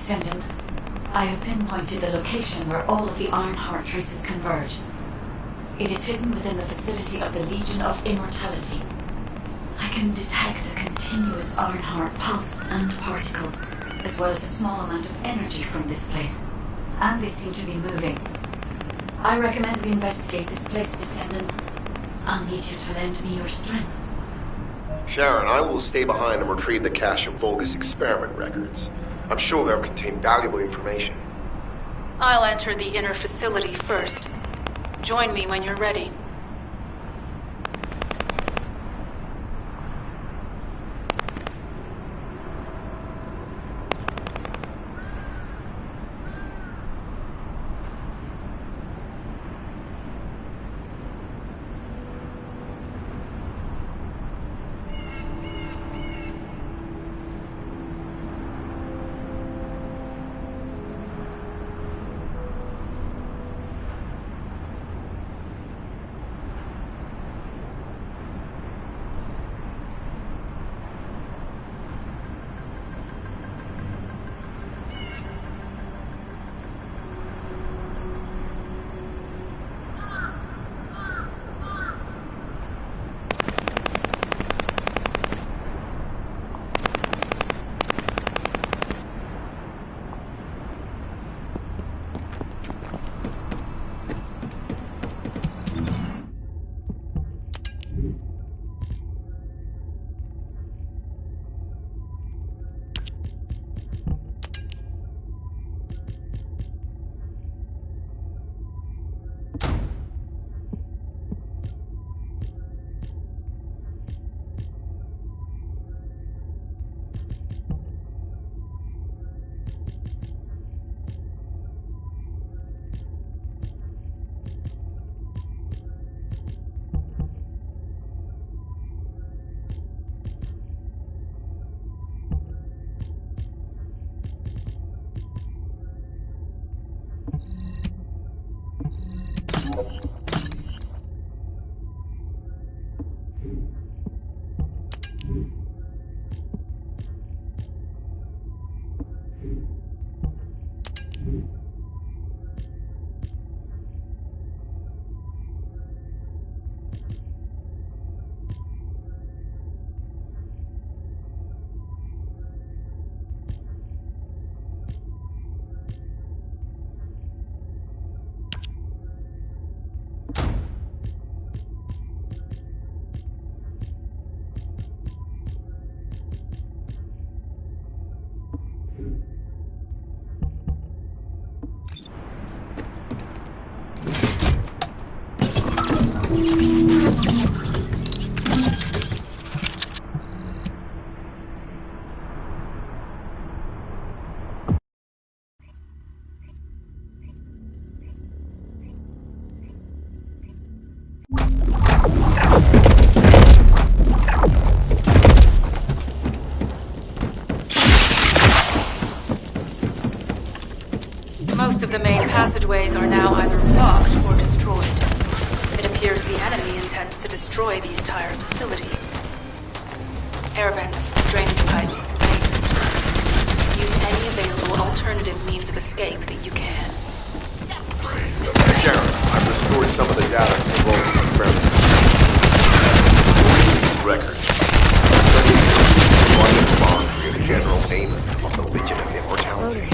Descendant. I have pinpointed the location where all of the Ironheart traces converge. It is hidden within the facility of the Legion of Immortality. I can detect a continuous Ironheart pulse and particles, as well as a small amount of energy from this place. And they seem to be moving. I recommend we investigate this place, Descendant. I'll need you to lend me your strength. Sharon, I will stay behind and retrieve the cache of Vulgus experiment records. I'm sure they'll contain valuable information. I'll enter the inner facility first. Join me when you're ready. Most of the main passageways are now either blocked or destroyed. It appears the enemy intends to destroy the entire facility. Air vents, drainage pipes, maintenance. Use any available alternative means of escape that you can. Sharon, I've restored some of the data from the Vulgus experiment. Records. The general name of the Legion of Immortality.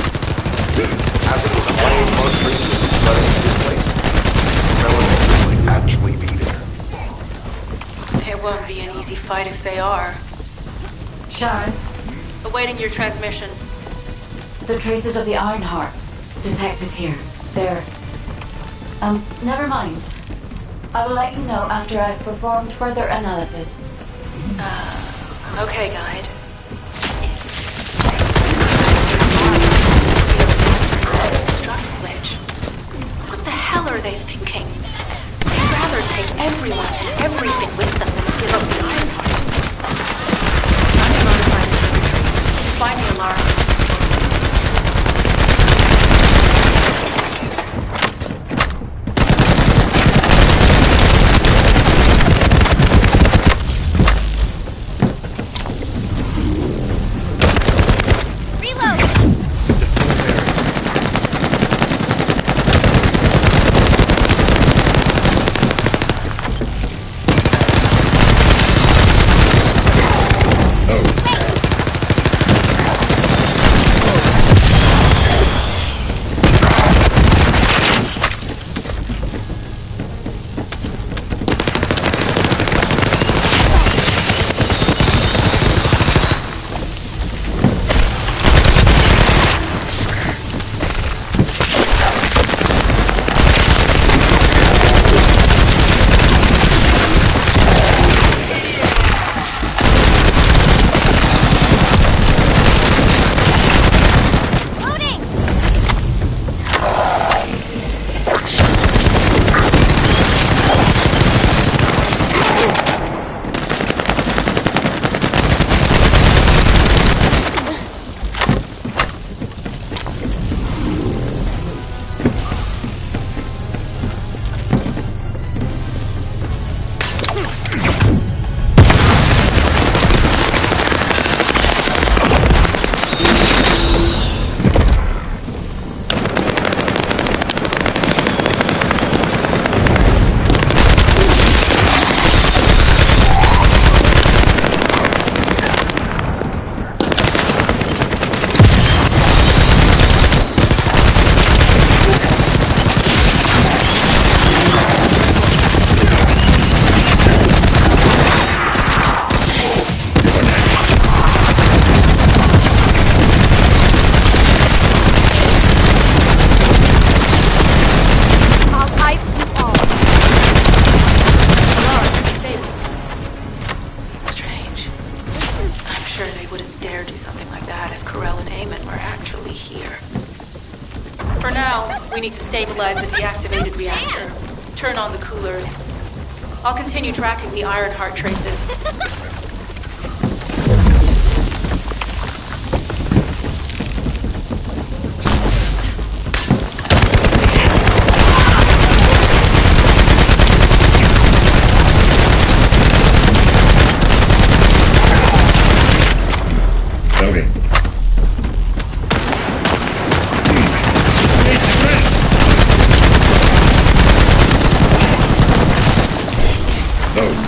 As it was claimed, most researchers led us to this place. Relatives might actually be there. It won't be an easy fight if they are. Sharon, Awaiting your transmission. the traces of the Ironheart detected here. They're... never mind. I will let you know after I've performed further analysis. Okay, Guide. Strike switch. What the hell are they thinking? They'd rather take everyone and everything with them than give up the Ironheart. I'm to notify the territory. Find the alarm. For now, we need to stabilize the deactivated reactor. Turn on the coolers. I'll continue tracking the Ironheart traces. Okay. Oh.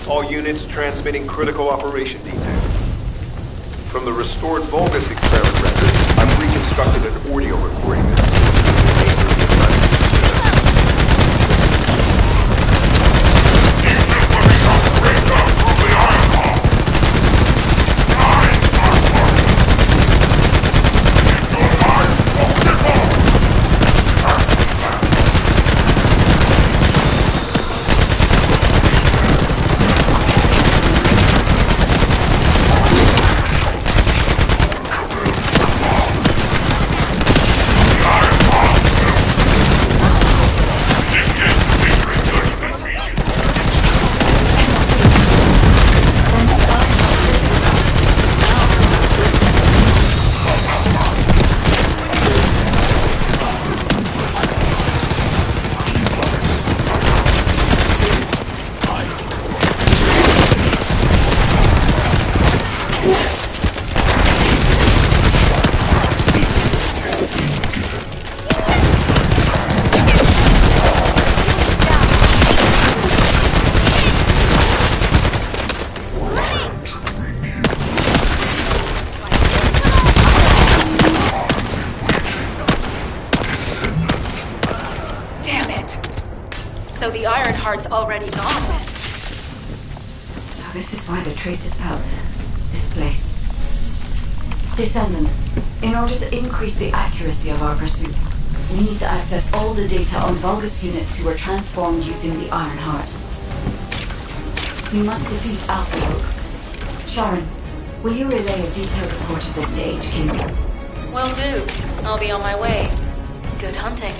All units transmitting critical operation detail. From the restored Vulgus experiment record, I've reconstructed an audio recording that seems to be the So the Ironheart's already gone. So this is why the traces felt displaced. Descendant, in order to increase the accuracy of our pursuit, we need to access all the data on Vulgus units who were transformed using the Ironheart. We must defeat Alpha Group. Sharon, will you relay a detailed report of this to HQ? Will do. I'll be on my way. Good hunting.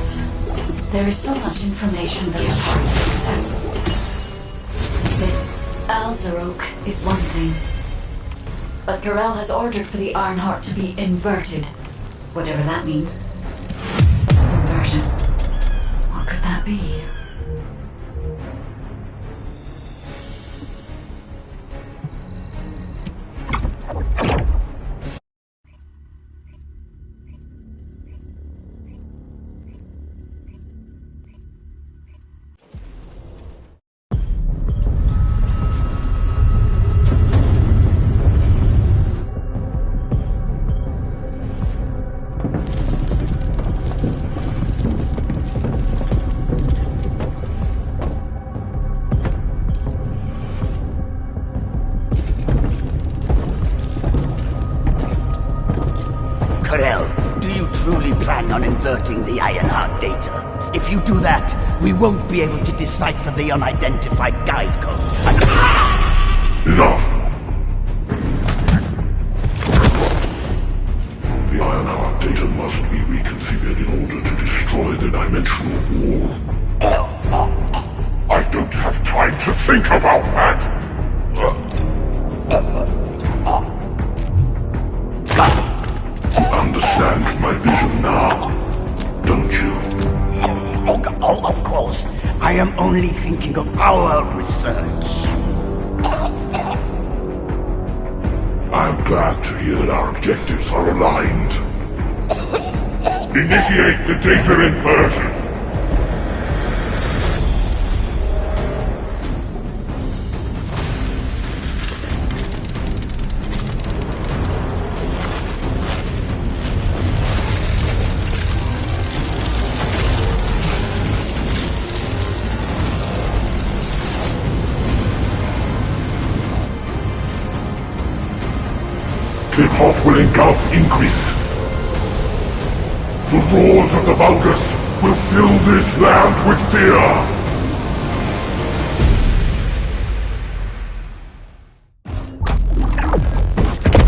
There is so much information that it's hard to accept. This Alzarok is one thing. But Garel has ordered for the Ironheart to be inverted. Whatever that means. Inversion. What could that be? Do you truly plan on inverting the Ironheart data? If you do that, we won't be able to decipher the unidentified guide code. Enough! The Ironheart data must be reconfigured in order to destroy the dimensional wall. I don't have time to think about that! Understand my vision now, don't you? Oh, of course. I am only thinking of our research. I'm glad to hear that our objectives are aligned. Initiate the data inversion. Clip-off will engulf Increase. The roars of the Vulgus will fill this land with fear!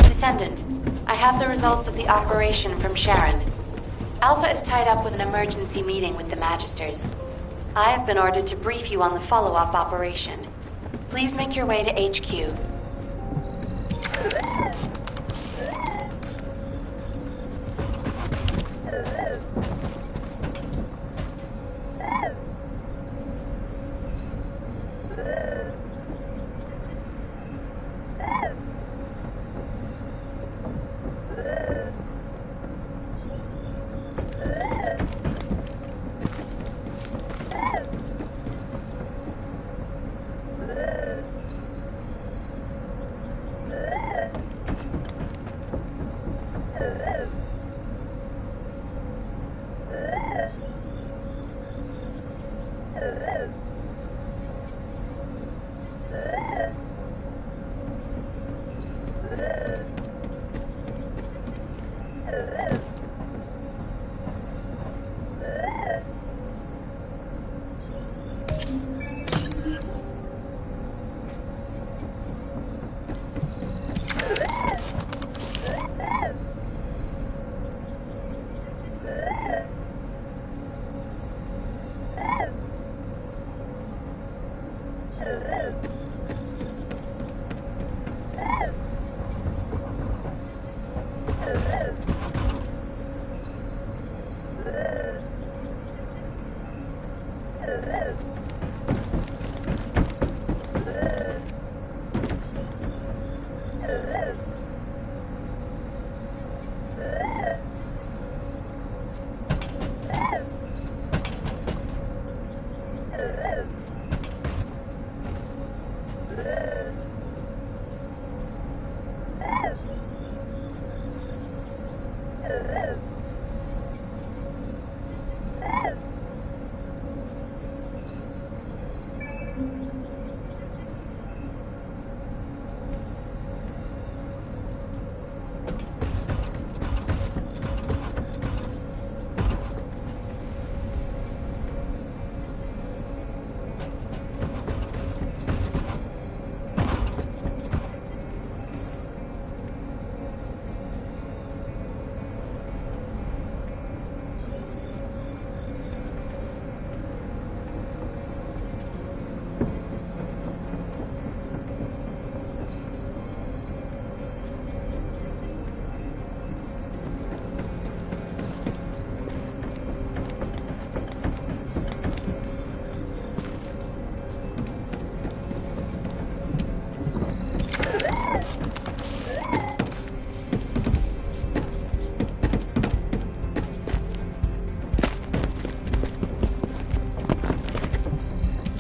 Descendant, I have the results of the operation from Sharon. Alpha is tied up with an emergency meeting with the Magisters. I have been ordered to brief you on the follow-up operation. Please make your way to HQ.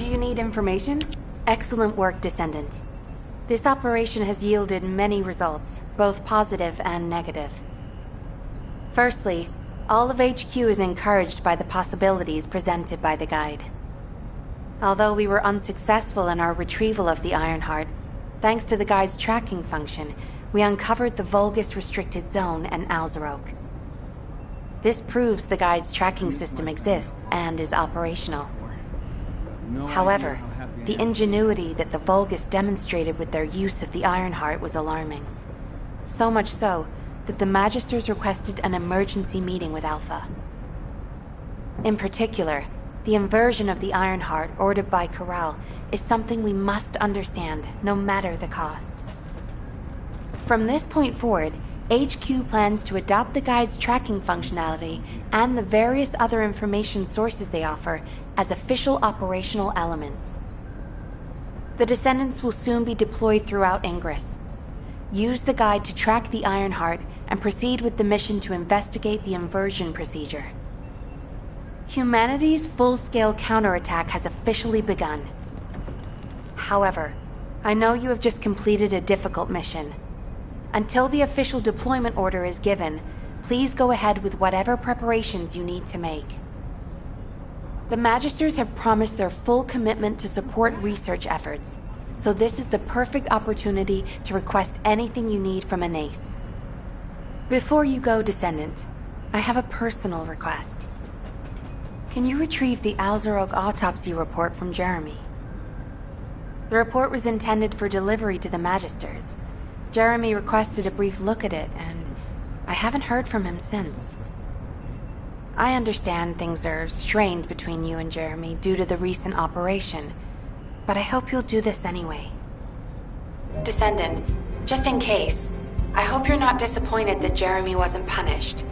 you need information? Excellent work, Descendant. This operation has yielded many results, both positive and negative. Firstly, all of HQ is encouraged by the possibilities presented by the guide. Although we were unsuccessful in our retrieval of the Ironheart, thanks to the guide's tracking function, we uncovered the Vulgus restricted zone and Alzarok. This proves the guide's tracking system exists and is operational. However, the ingenuity that the Vulgus demonstrated with their use of the Ironheart was alarming. So much so that the Magisters requested an emergency meeting with Alpha. In particular, the inversion of the Ironheart ordered by Corral is something we must understand, no matter the cost. From this point forward, HQ plans to adopt the guide's tracking functionality and the various other information sources they offer as official operational elements. The Descendants will soon be deployed throughout Ingress. Use the guide to track the Ironheart and proceed with the mission to investigate the inversion procedure. Humanity's full-scale counterattack has officially begun. However, I know you have just completed a difficult mission. Until the official deployment order is given, please go ahead with whatever preparations you need to make. The Magisters have promised their full commitment to support research efforts, so this is the perfect opportunity to request anything you need from an ace. Before you go, Descendant, I have a personal request. Can you retrieve the Alzarok autopsy report from Jeremy? The report was intended for delivery to the Magisters. Jeremy requested a brief look at it, and I haven't heard from him since. I understand things are strained between you and Jeremy due to the recent operation, but I hope you'll do this anyway. Descendant, just in case, I hope you're not disappointed that Jeremy wasn't punished.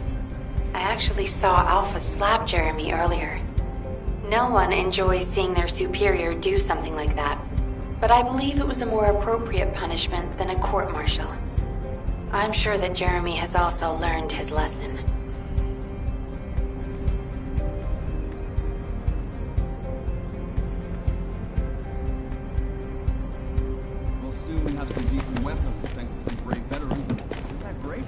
I actually saw Alpha slap Jeremy earlier. No one enjoys seeing their superior do something like that, but I believe it was a more appropriate punishment than a court-martial. I'm sure that Jeremy has also learned his lesson. We'll soon have some decent weapons thanks to some great veterans. Isn't that great?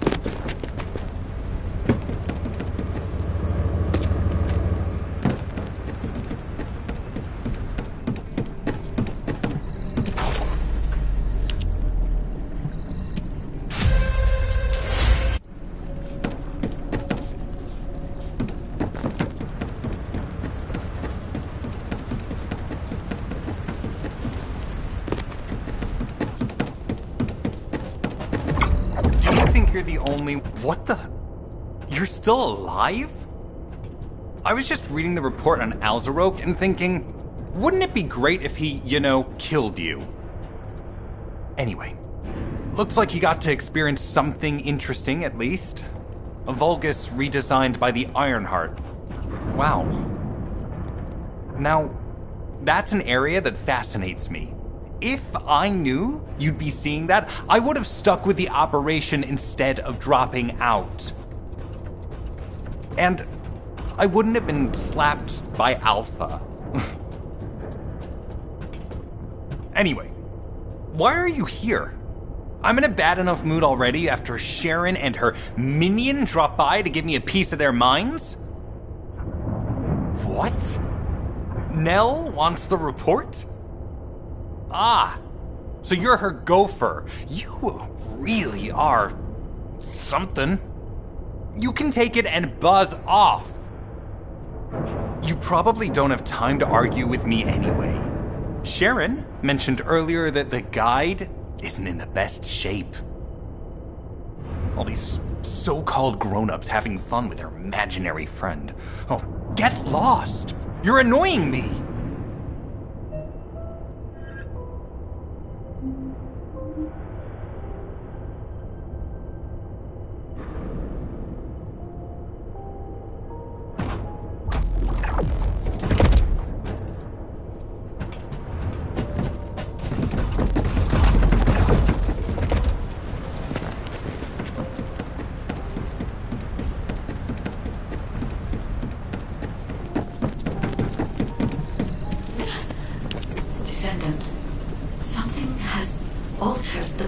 You're the only... What the... You're still alive? I was just reading the report on Alzarok and thinking, wouldn't it be great if he, killed you? Anyway, looks like he got to experience something interesting at least. A Vulgus redesigned by the Ironheart. Wow. Now, that's an area that fascinates me. If I knew you'd be seeing that, I would have stuck with the operation instead of dropping out. And I wouldn't have been slapped by Alpha. Anyway, why are you here? I'm in a bad enough mood already after Sharon and her minion drop by to give me a piece of their minds? What? Nell wants the report? Ah, so you're her gopher. You really are something. You can take it and buzz off. You probably don't have time to argue with me anyway. Sharon mentioned earlier that the guide isn't in the best shape. All these so-called grown-ups having fun with their imaginary friend. Oh, get lost! You're annoying me!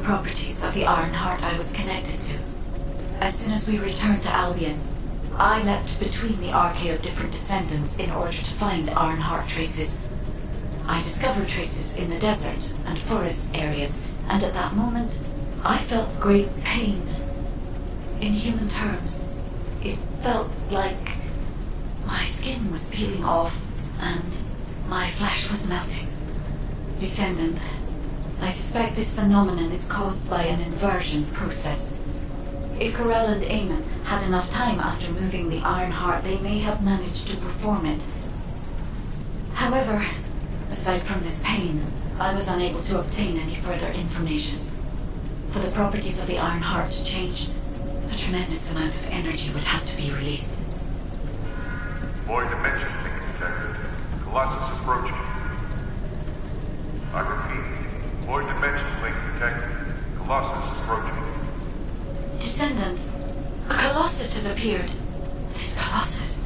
properties of the Ironheart I was connected to. As soon as we returned to Albion, I leapt between the arcade of different descendants in order to find Ironheart traces. I discovered traces in the desert and forest areas, and at that moment, I felt great pain. In human terms, it felt like my skin was peeling off and my flesh was melting. Descendant, I suspect this phenomenon is caused by an inversion process. If Corell and Eamon had enough time after moving the Ironheart, they may have managed to perform it. However, aside from this pain, I was unable to obtain any further information. For the properties of the Ironheart to change, a tremendous amount of energy would have to be released. Void dimension link detected. Colossus is approaching. I repeat, void dimension link detected. Colossus is approaching. Descendant, a Colossus has appeared. This Colossus,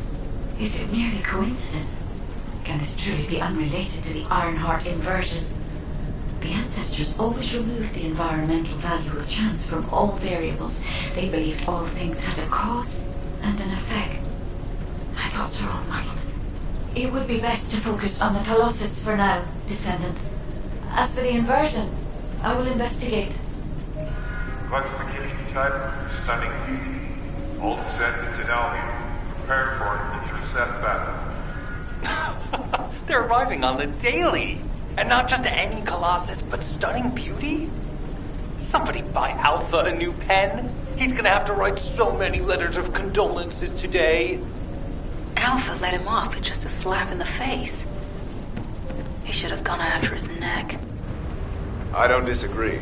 is it merely coincidence? Can this truly be unrelated to the Ironheart inversion? The ancestors always removed the environmental value of chance from all variables. They believed all things had a cause and an effect. My thoughts are all muddled. It would be best to focus on the Colossus for now, Descendant. As for the inversion, I will investigate. Classification type, stunning beauty. All descendants in Albion. Prepare for an intercept battle. They're arriving on the daily! And not just any Colossus, but stunning beauty? Somebody buy Alpha a new pen? He's gonna have to write so many letters of condolences today. Alpha let him off with just a slap in the face. He should have gone after his neck. I don't disagree.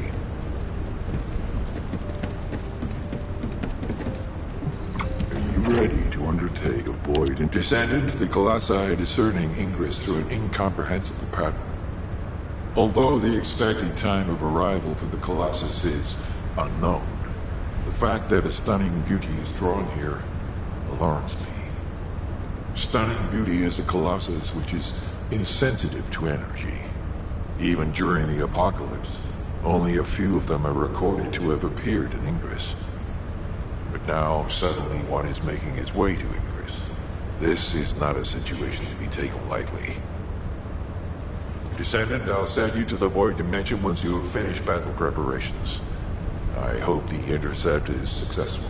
Are you ready to undertake a void and descendants? The Colossi are discerning ingress through an incomprehensible pattern. Although the expected time of arrival for the Colossus is unknown, the fact that a stunning beauty is drawn here alarms me. Stunning beauty is a Colossus which is insensitive to energy. Even during the apocalypse, only a few of them are recorded to have appeared in Ingress. But now, suddenly one is making its way to Ingress. This is not a situation to be taken lightly. Descendant, I'll send you to the Void Dimension once you have finished battle preparations. I hope the intercept is successful.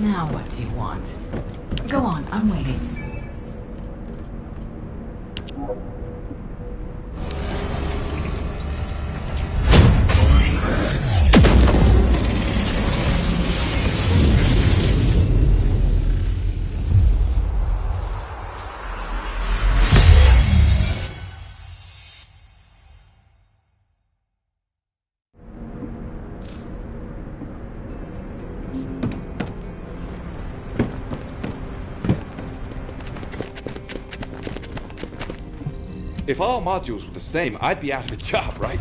Now what do you want? Go on, I'm waiting. If all modules were the same, I'd be out of a job, right?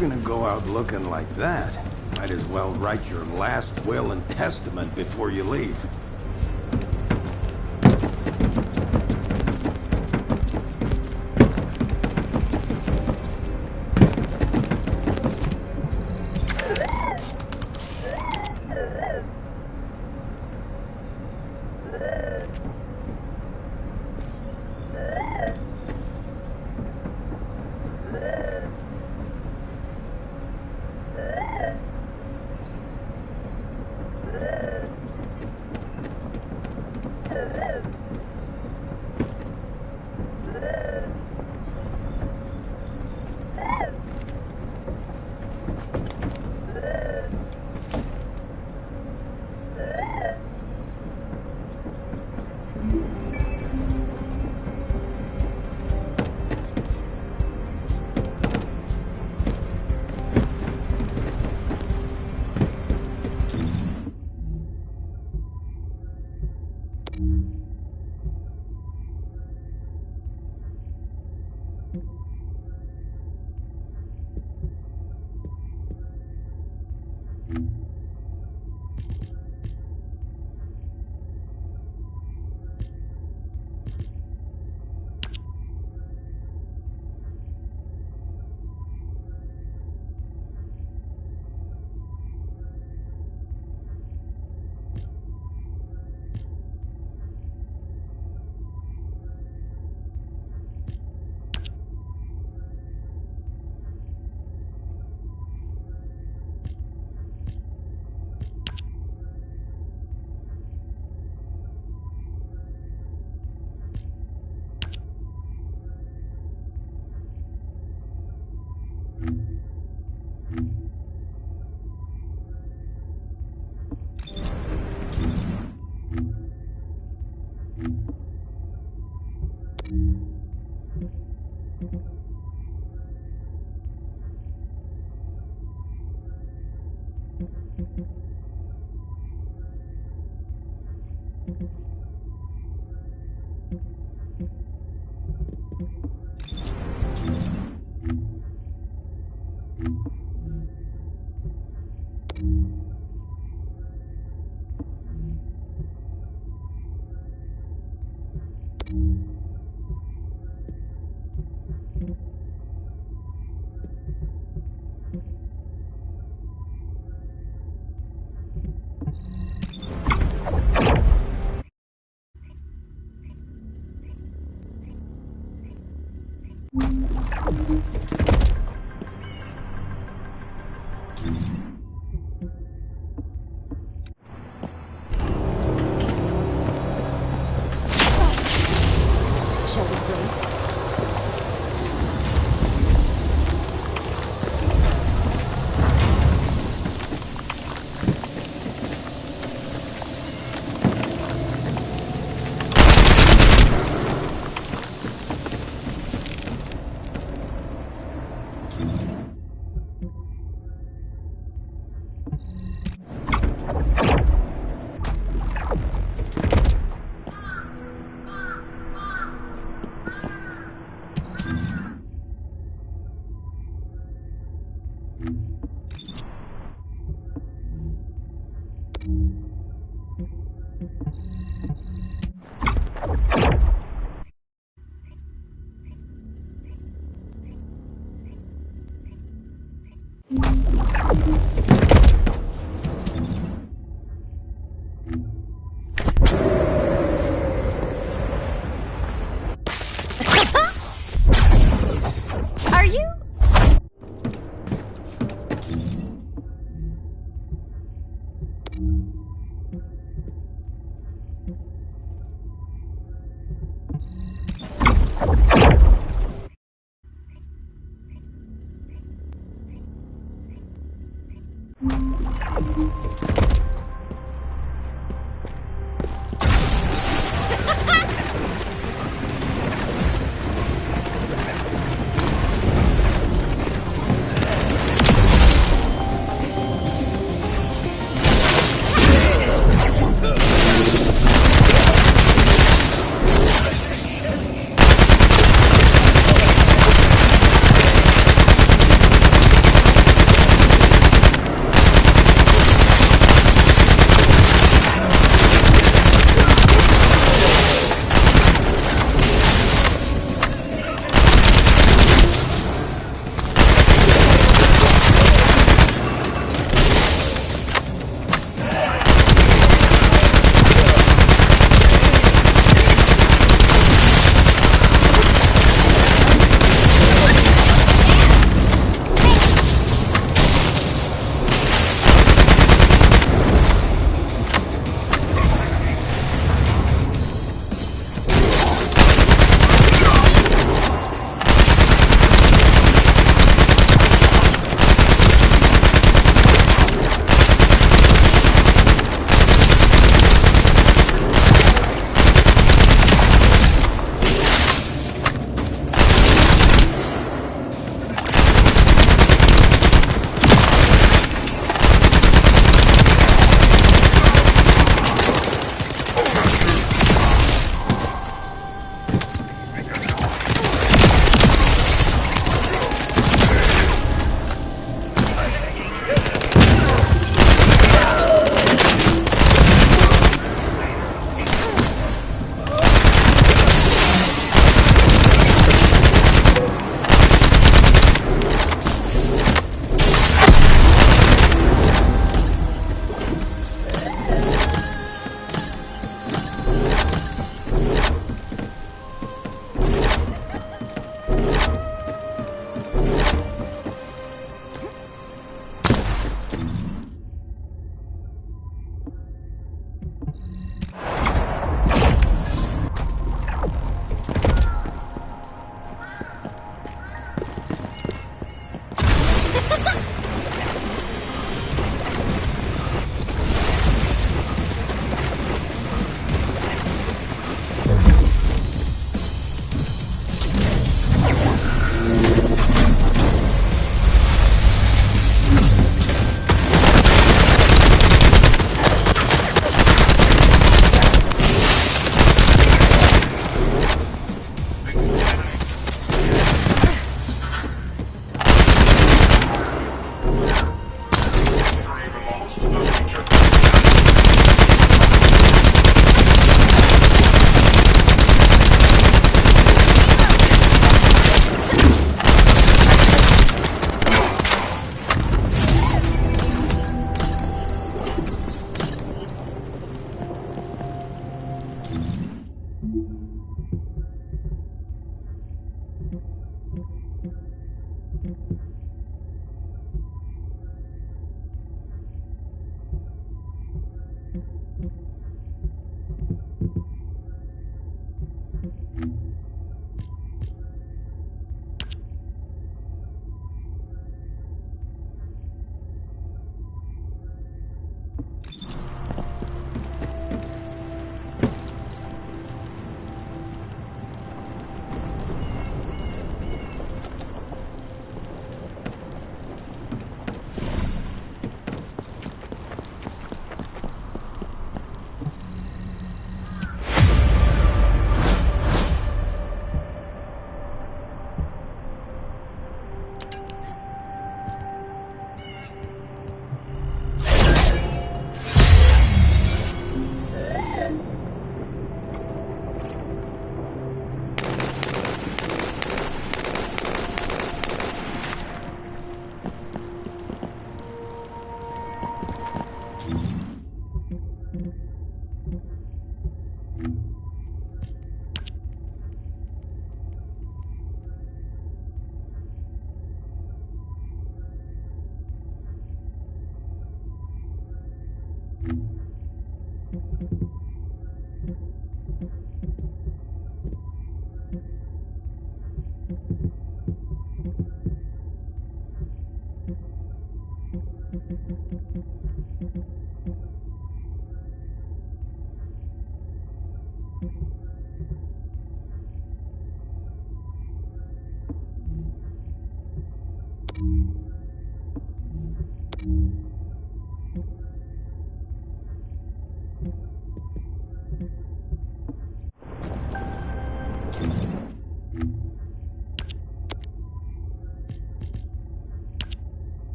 Gonna go out looking like that, might as well write your last will and testament before you leave.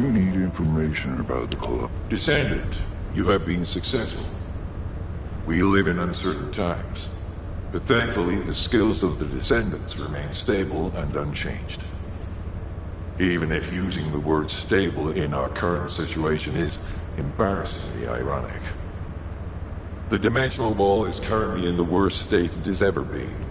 you need information about the club. Descendant, you have been successful. We live in uncertain times, but thankfully the skills of the Descendants remain stable and unchanged. Even if using the word stable in our current situation is embarrassingly ironic. The dimensional wall is currently in the worst state it has ever been.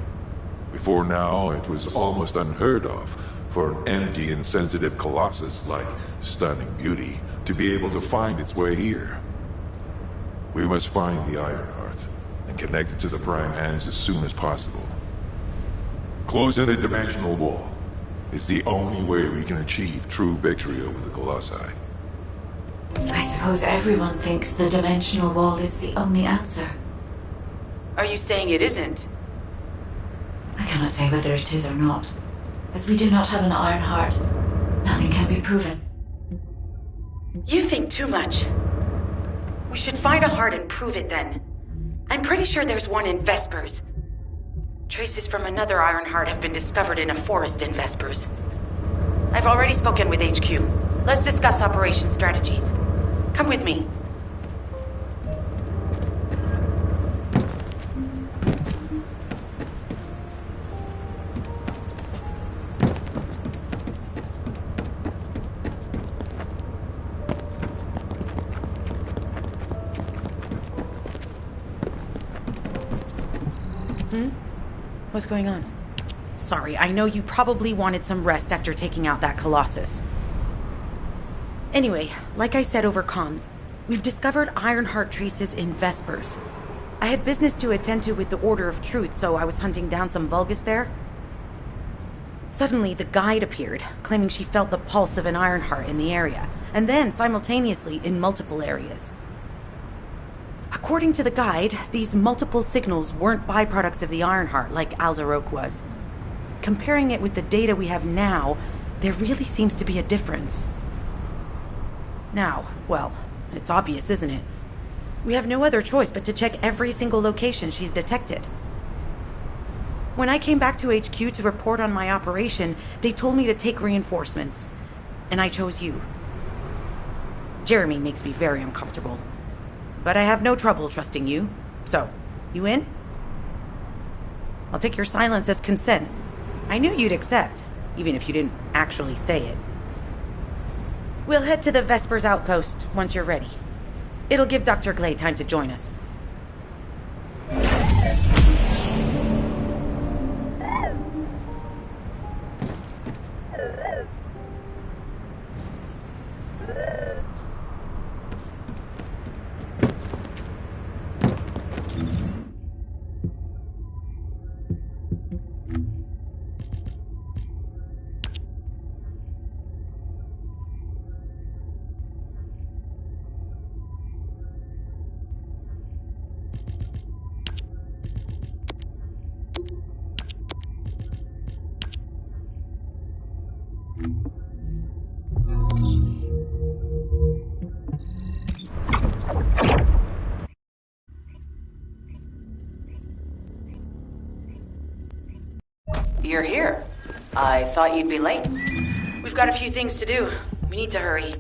Before now, it was almost unheard of for an energy-insensitive colossus like Stunning Beauty to be able to find its way here. We must find the Ironheart and connect it to the Prime Hands as soon as possible. Closing the dimensional wall is the only way we can achieve true victory over the Colossi. I suppose everyone thinks the dimensional wall is the only answer. Are you saying it isn't? I cannot say whether it is or not. As we do not have an Iron Heart, nothing can be proven. You think too much. We should find a heart and prove it then. I'm pretty sure there's one in Vespers. Traces from another Iron Heart have been discovered in a forest in Vespers. I've already spoken with HQ. Let's discuss operation strategies. Come with me. What's going on? Sorry, I know you probably wanted some rest after taking out that Colossus. Anyway, like I said over comms, we've discovered Ironheart traces in Vespers. I had business to attend to with the Order of Truth, so I was hunting down some Vulgus there. Suddenly, the guide appeared, claiming she felt the pulse of an Ironheart in the area, and then simultaneously in multiple areas. According to the guide, these multiple signals weren't byproducts of the Ironheart like Alzarok was. Comparing it with the data we have now, there really seems to be a difference. Now, well, it's obvious, isn't it? We have no other choice but to check every single location she's detected. When I came back to HQ to report on my operation, they told me to take reinforcements, and I chose you. Jeremy makes me very uncomfortable. But I have no trouble trusting you. So, you in? I'll take your silence as consent. I knew you'd accept, even if you didn't actually say it. We'll head to the Vespers outpost once you're ready. It'll give Dr. Glade time to join us. You're here. I thought you'd be late. We've got a few things to do. We need to hurry.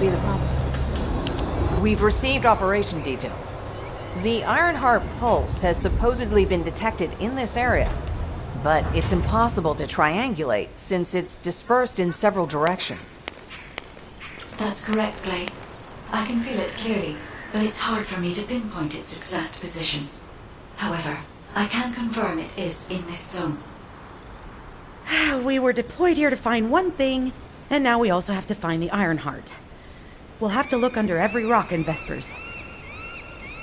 be the problem? We've received operation details. The Ironheart pulse has supposedly been detected in this area, but it's impossible to triangulate since it's dispersed in several directions. That's correct, Clay. I can feel it clearly, but it's hard for me to pinpoint its exact position. However, I can confirm it is in this zone. We were deployed here to find one thing, and now we also have to find the Ironheart. We'll have to look under every rock in Vespers.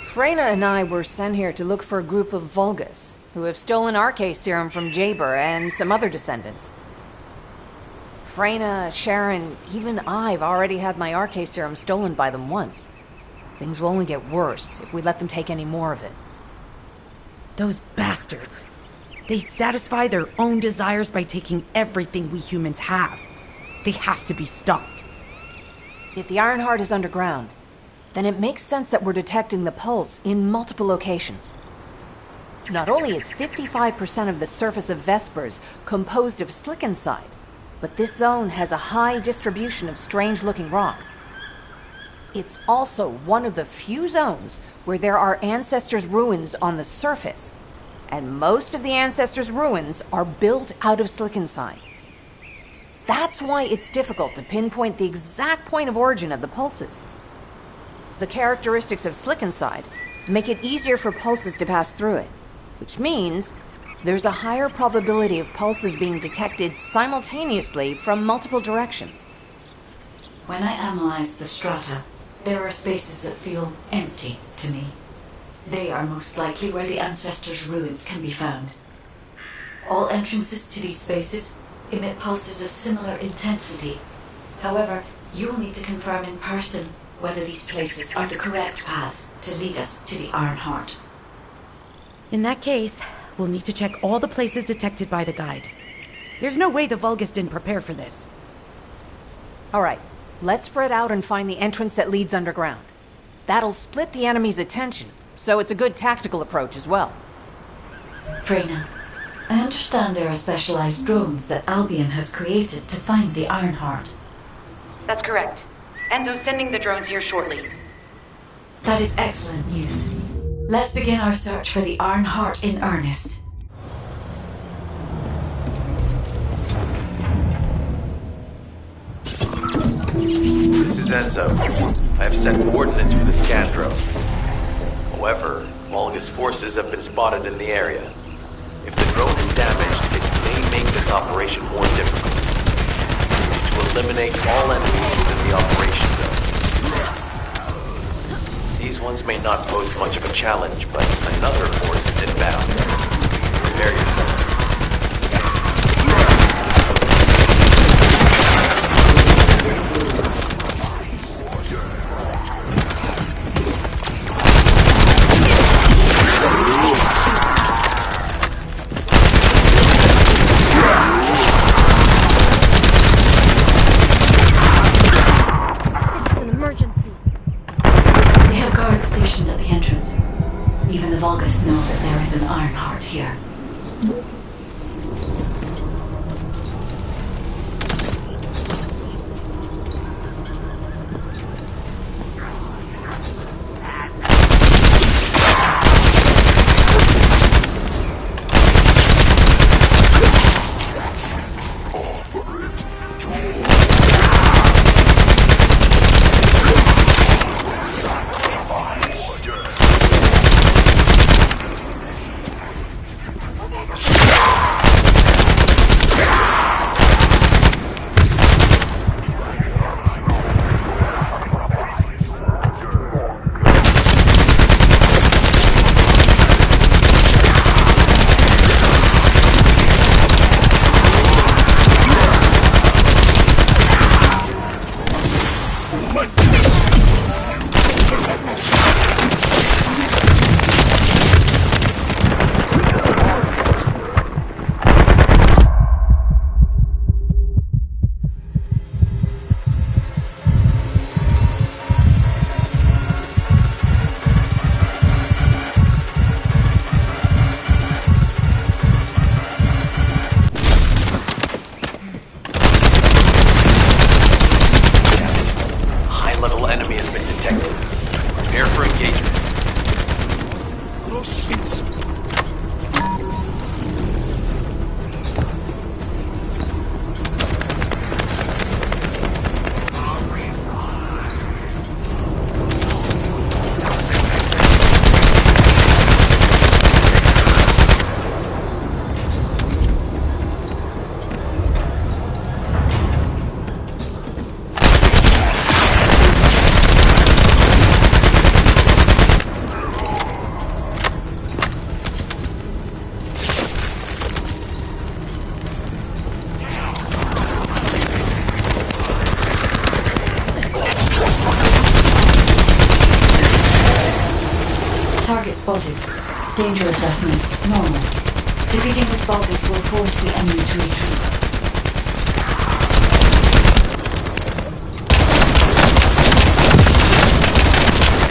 Freyna and I were sent here to look for a group of Vulgus, who have stolen RK serum from Jaber and some other descendants. Freyna, Sharon, even I've already had my RK serum stolen by them once. Things will only get worse if we let them take any more of it. Those bastards. They satisfy their own desires by taking everything we humans have. They have to be stopped. If the Ironheart is underground, then it makes sense that we're detecting the pulse in multiple locations. Not only is 55% of the surface of Vespers composed of slickenside, but this zone has a high distribution of strange-looking rocks. It's also one of the few zones where there are Ancestors' ruins on the surface, and most of the Ancestors' ruins are built out of slickenside. That's why it's difficult to pinpoint the exact point of origin of the pulses. The characteristics of slickenside make it easier for pulses to pass through it, which means there's a higher probability of pulses being detected simultaneously from multiple directions. When I analyze the strata, there are spaces that feel empty to me. They are most likely where the Ancestors' ruins can be found. All entrances to these spaces emit pulses of similar intensity. However, you will need to confirm in person whether these places are the correct paths to lead us to the Ironheart. In that case, we'll need to check all the places detected by the guide. There's no way the Vulgus didn't prepare for this. All right, let's spread out and find the entrance that leads underground. That'll split the enemy's attention, so it's a good tactical approach as well. Freyna, I understand there are specialized drones that Albion has created to find the Ironheart. That's correct. Enzo's sending the drones here shortly. That is excellent news. Let's begin our search for the Ironheart in earnest. This is Enzo. I have set coordinates for the scan drone. However, Vulgus forces have been spotted in the area. If the drone is damaged, it may make this operation more difficult. We need to eliminate all enemies within the operation zone. These ones may not pose much of a challenge, but another force is inbound. Prepare yourself. Even the Vulgus know that there is an Ironheart here. Spotted. Danger assessment, normal. Defeating this Vulgus will force the enemy to retreat.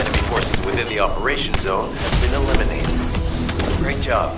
Enemy forces within the operation zone have been eliminated. Great job.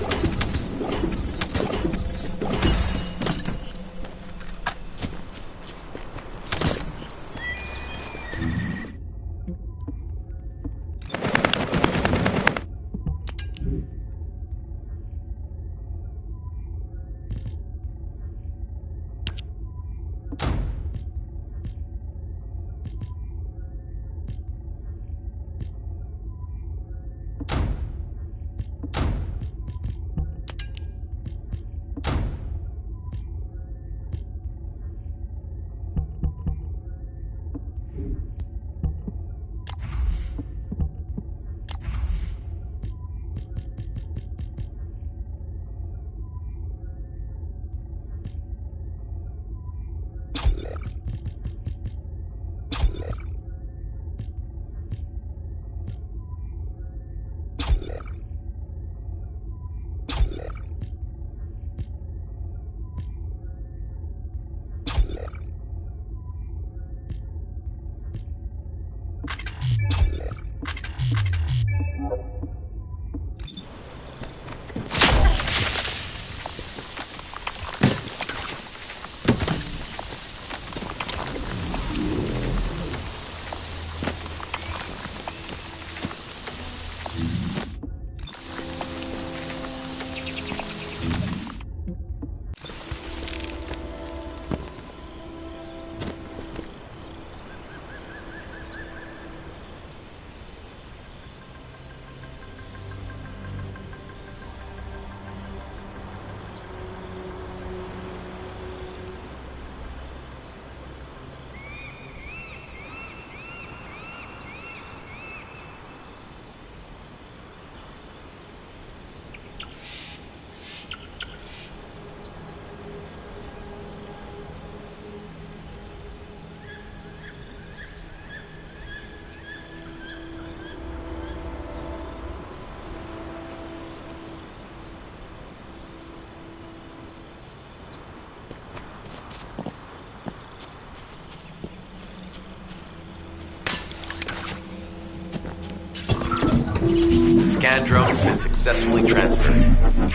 The scan drone has been successfully transferred.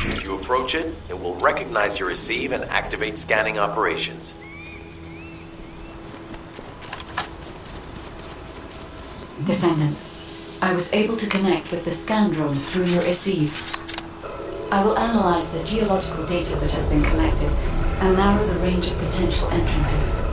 If you approach it, it will recognize your receive and activate scanning operations. Descendant, I was able to connect with the scan drone through your receive. I will analyze the geological data that has been collected and narrow the range of potential entrances.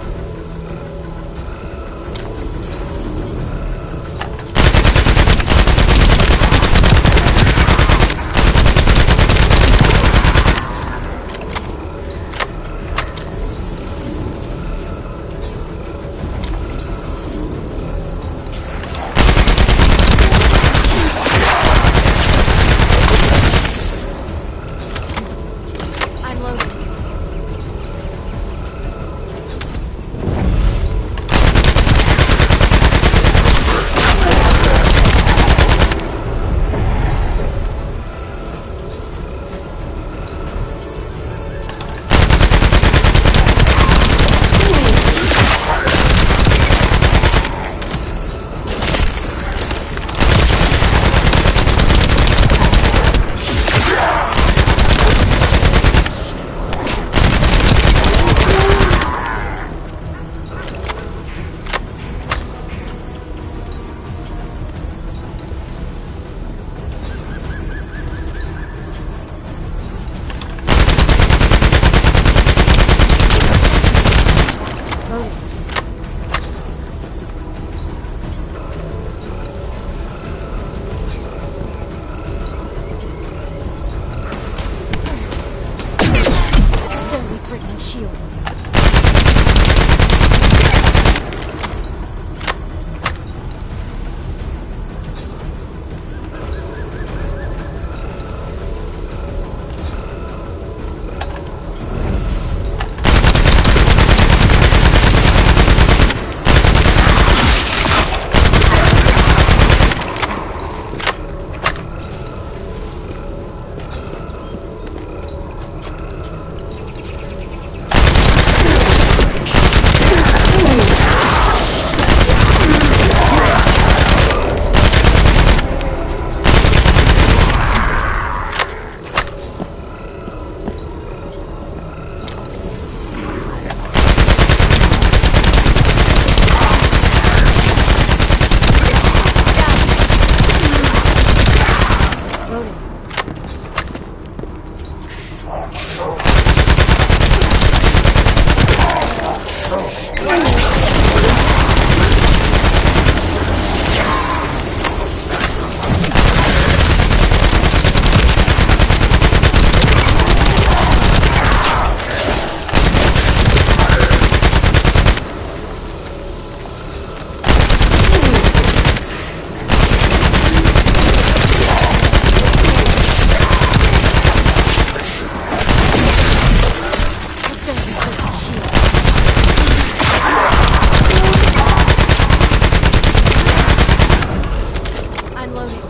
I'm loading.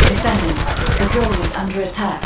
Descendant, the drone is under attack.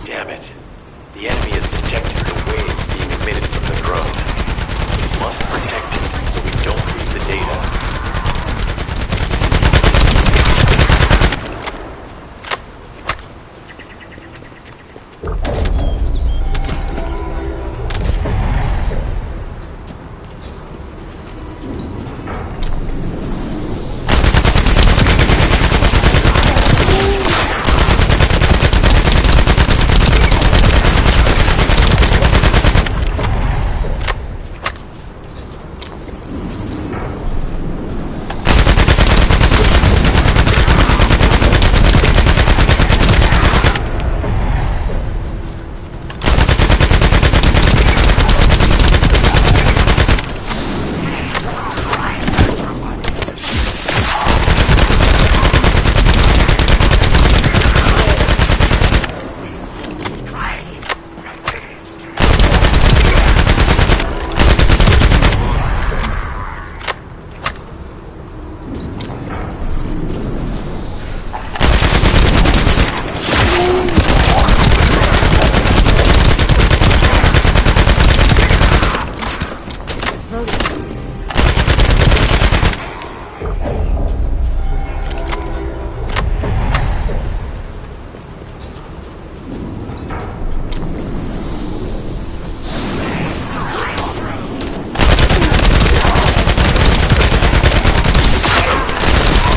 Damn it. The enemy has detected the waves being emitted from the drone. We must protect it so we don't freeze the data.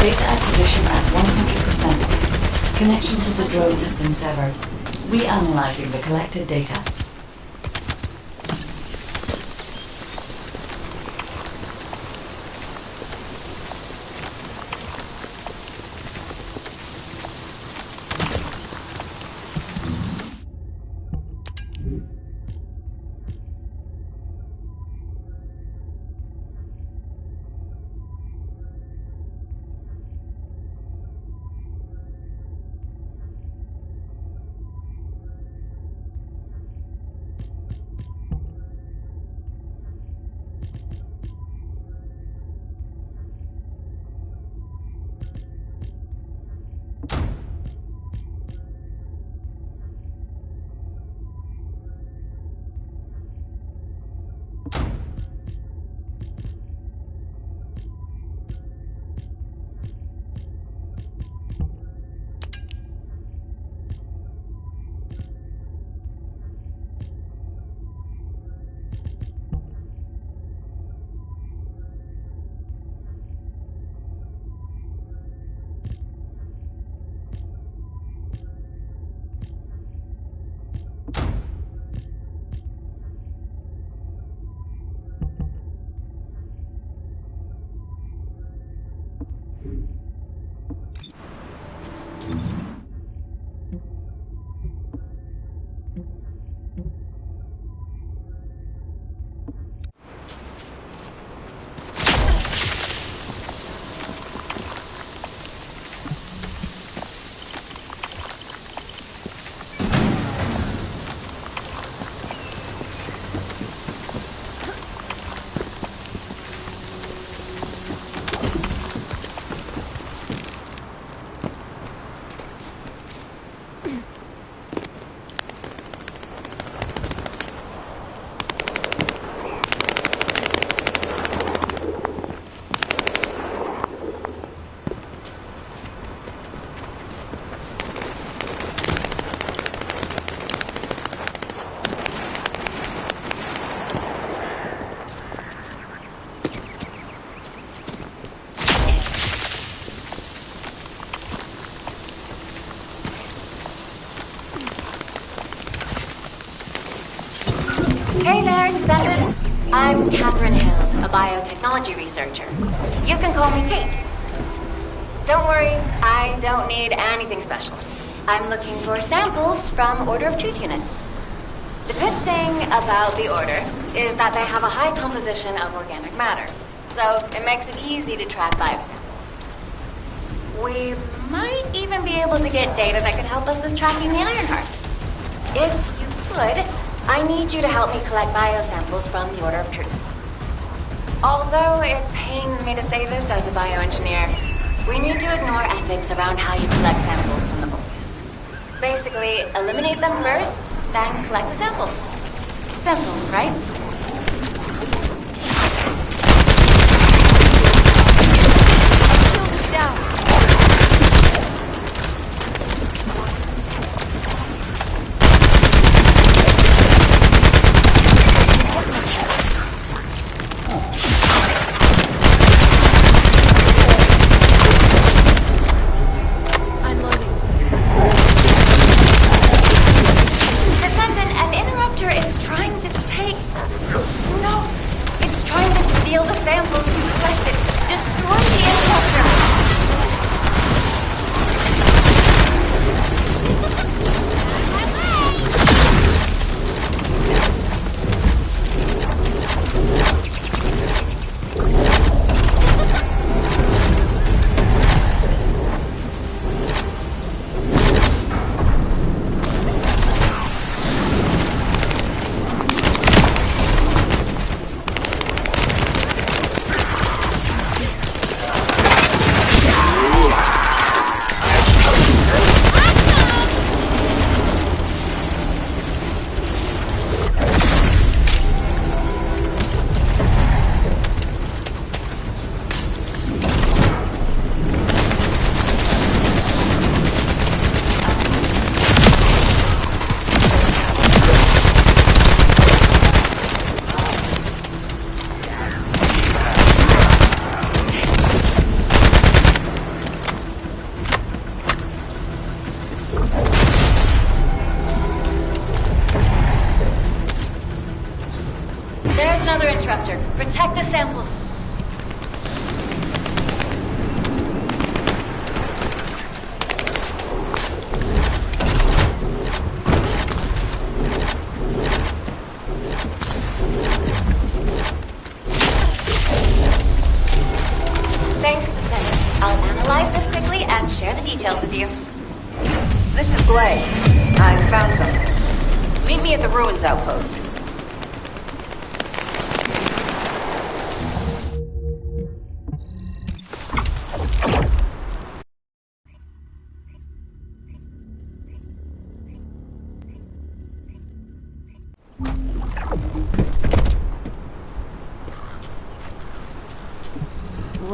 Data acquisition at 100%. Connection to the drone has been severed. Reanalyzing the collected data. Catherine Hill, a biotechnology researcher. You can call me Kate. Don't worry, I don't need anything special. I'm looking for samples from Order of Truth units. The good thing about the Order is that they have a high composition of organic matter, so it makes it easy to track biosamples. We might even be able to get data that could help us with tracking the Ironheart. If you could, I need you to help me collect biosamples from the Order of Truth. Although it pains me to say this as a bioengineer, we need to ignore ethics around how you collect samples from the Vulgus. Basically, eliminate them first, then collect the samples. Simple, right? Down. Protect the samples. Thanks, Descendant. I'll analyze this quickly and share the details with you. This is Glay. I found something. Meet me at the Ruins Outpost.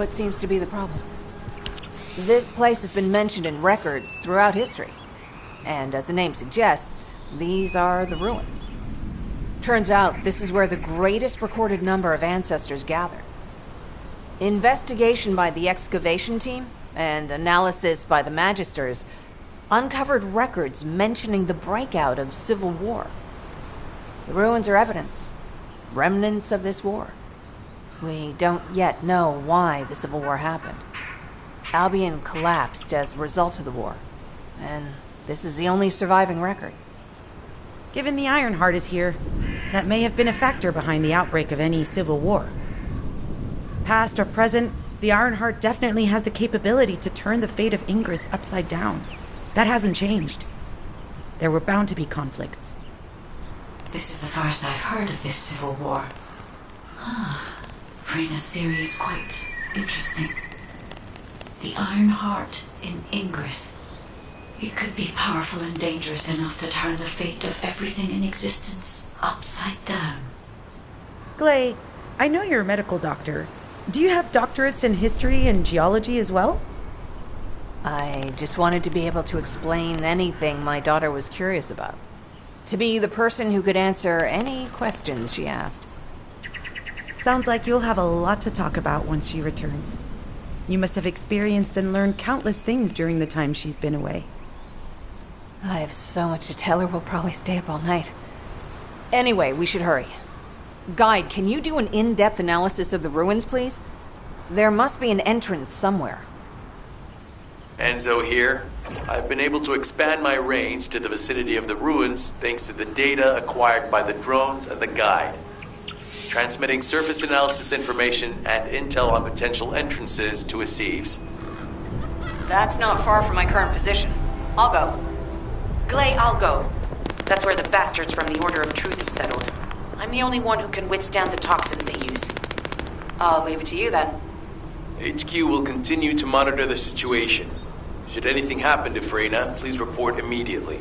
What seems to be the problem? This place has been mentioned in records throughout history. And as the name suggests, these are the ruins. Turns out this is where the greatest recorded number of ancestors gather. Investigation by the excavation team and analysis by the magisters uncovered records mentioning the breakout of civil war. The ruins are evidence, remnants of this war. We don't yet know why the Civil War happened. Albion collapsed as a result of the war, and this is the only surviving record. Given the Ironheart is here, that may have been a factor behind the outbreak of any civil war. Past or present, the Ironheart definitely has the capability to turn the fate of Ingress upside down. That hasn't changed. There were bound to be conflicts. This is the first I've heard of this civil war. Frena's theory is quite interesting. The Ironheart in Ingress. It could be powerful and dangerous enough to turn the fate of everything in existence upside down. Glay, I know you're a medical doctor. Do you have doctorates in history and geology as well? I just wanted to be able to explain anything my daughter was curious about. To be the person who could answer any questions she asked. Sounds like you'll have a lot to talk about once she returns. You must have experienced and learned countless things during the time she's been away. I have so much to tell her we'll probably stay up all night. Anyway, we should hurry. Guide, can you do an in-depth analysis of the ruins, please? There must be an entrance somewhere. Enzo here. I've been able to expand my range to the vicinity of the ruins thanks to the data acquired by the drones and the guide. Transmitting surface analysis information and intel on potential entrances to Aceves. That's not far from my current position. I'll go. Glay, I'll go. That's where the bastards from the Order of Truth have settled. I'm the only one who can withstand the toxins they use. I'll leave it to you then. HQ will continue to monitor the situation. Should anything happen to Freyna, please report immediately.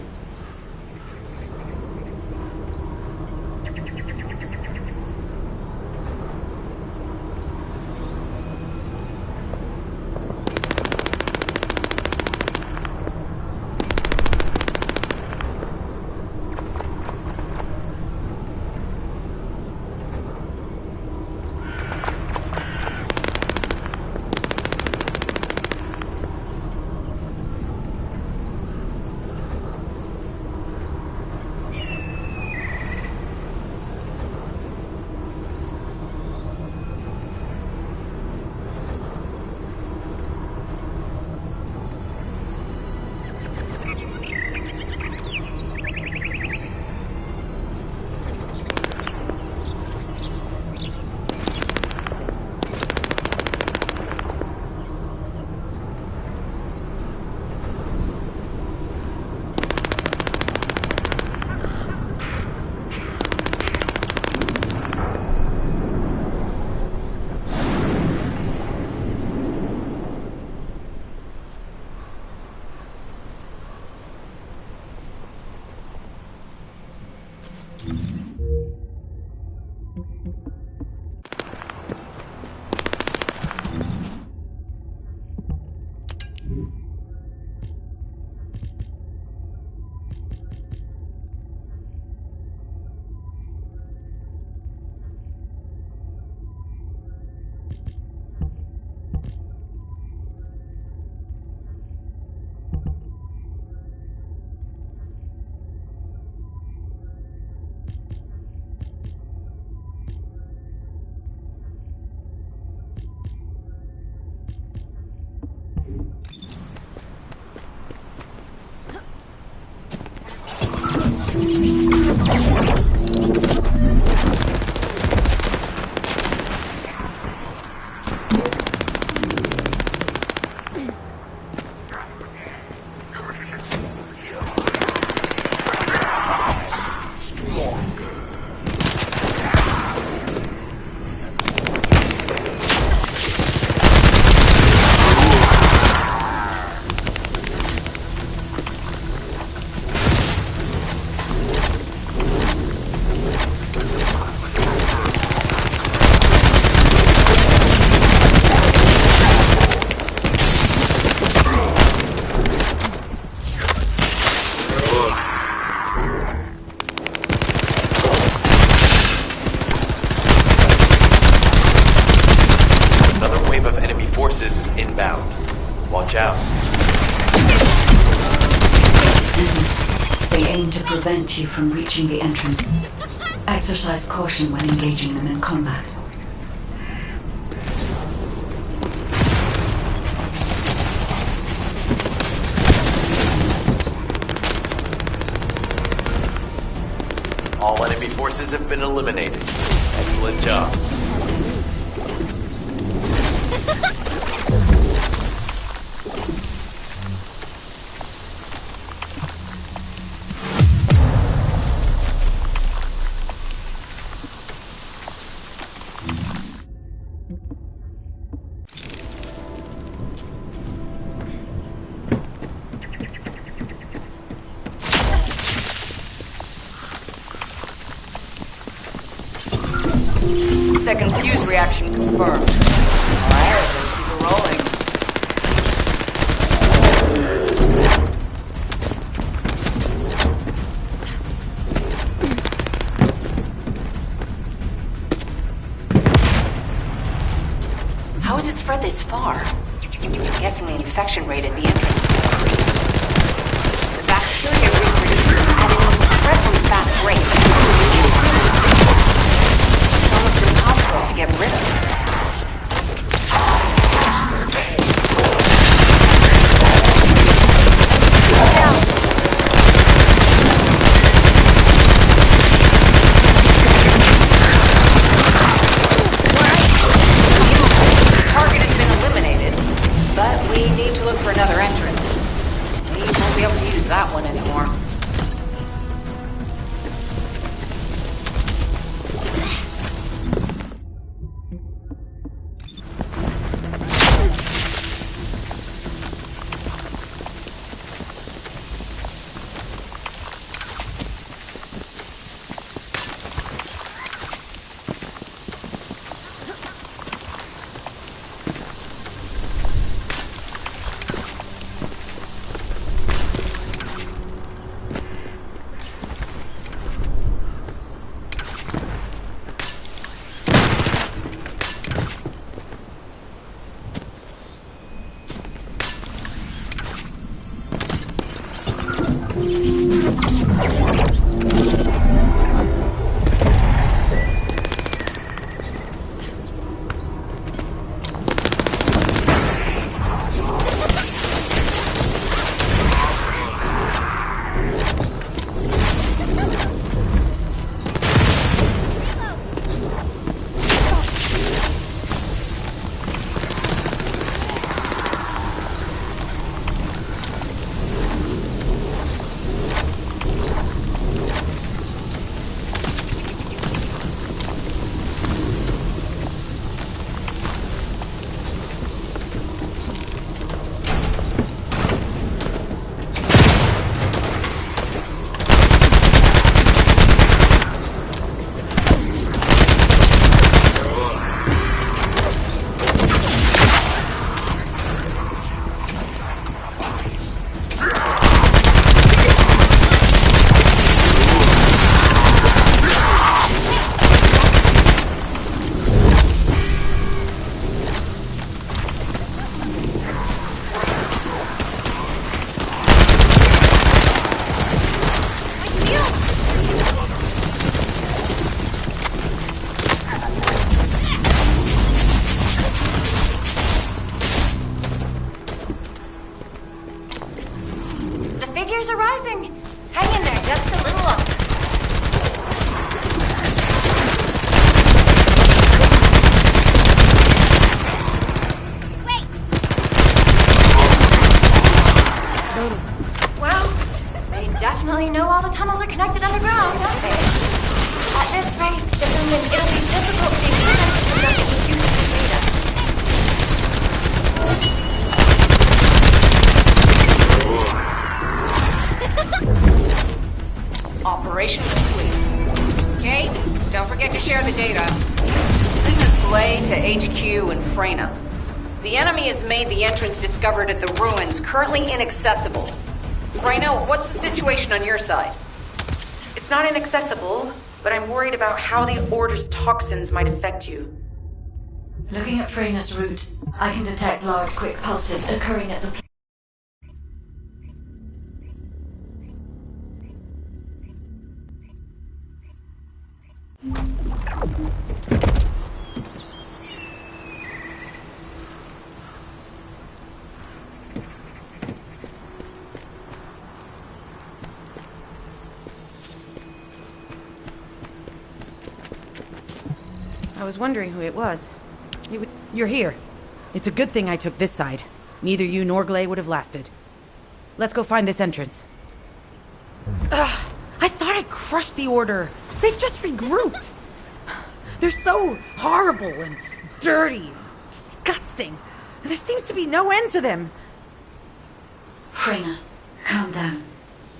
Watch out. They aim to prevent you from reaching the entrance. Exercise caution when engaging them in combat. All enemy forces have been eliminated. Excellent job. Second fuse reaction confirmed. Alright, let's keep it rolling. How has it spread this far? I'm guessing the infection rate at the entrance is increased. The bacteria reproduces at an incredibly fast rate. difficult to get rid of. Target has been eliminated, but we need to look for another entrance. We won't be able to use that one anymore. Figures are rising. Hang in there just a little longer. Wait! Well, they definitely know all the tunnels are connected underground, don't they? At this rate, it'll be difficult for the experiments to conduct any useful data. Operation complete. Kate, don't forget to share the data. This is Glay to HQ in Freyna. The enemy has made the entrance discovered at the ruins currently inaccessible. Freyna, what's the situation on your side? It's not inaccessible, but I'm worried about how the Order's toxins might affect you. Looking at Freyna's route, I can detect large, quick pulses occurring at the I was wondering who it was. You're here. It's a good thing I took this side. Neither you nor Glay would have lasted. Let's go find this entrance. Ugh, I thought I crushed the Order. They've just regrouped. They're so horrible and dirty and disgusting. There seems to be no end to them. Freyna, calm down.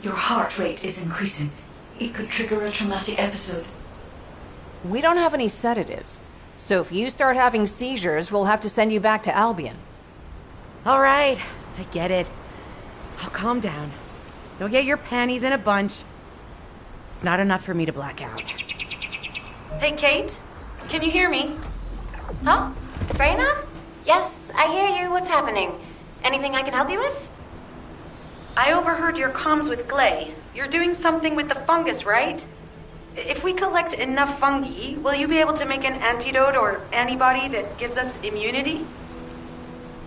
Your heart rate is increasing. It could trigger a traumatic episode. We don't have any sedatives, so if you start having seizures, we'll have to send you back to Albion. All right, I get it. I'll calm down. You'll get your panties in a bunch. It's not enough for me to black out. Hey, Kate? Can you hear me? Huh? Freyna? Yes, I hear you. What's happening? Anything I can help you with? I overheard your comms with Glay. You're doing something with the fungus, right? If we collect enough fungi, will you be able to make an antidote or antibody that gives us immunity?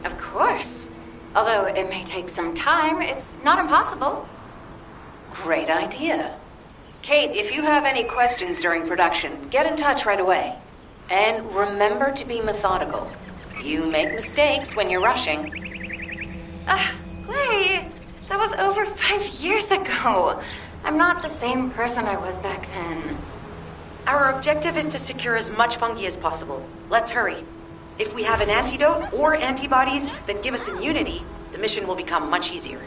Of course. Although it may take some time, it's not impossible. Great idea. Kate, if you have any questions during production, get in touch right away. And remember to be methodical. You make mistakes when you're rushing. Wait, that was over 5 years ago. I'm not the same person I was back then. Our objective is to secure as much fungi as possible. Let's hurry. If we have an antidote or antibodies that give us immunity, the mission will become much easier.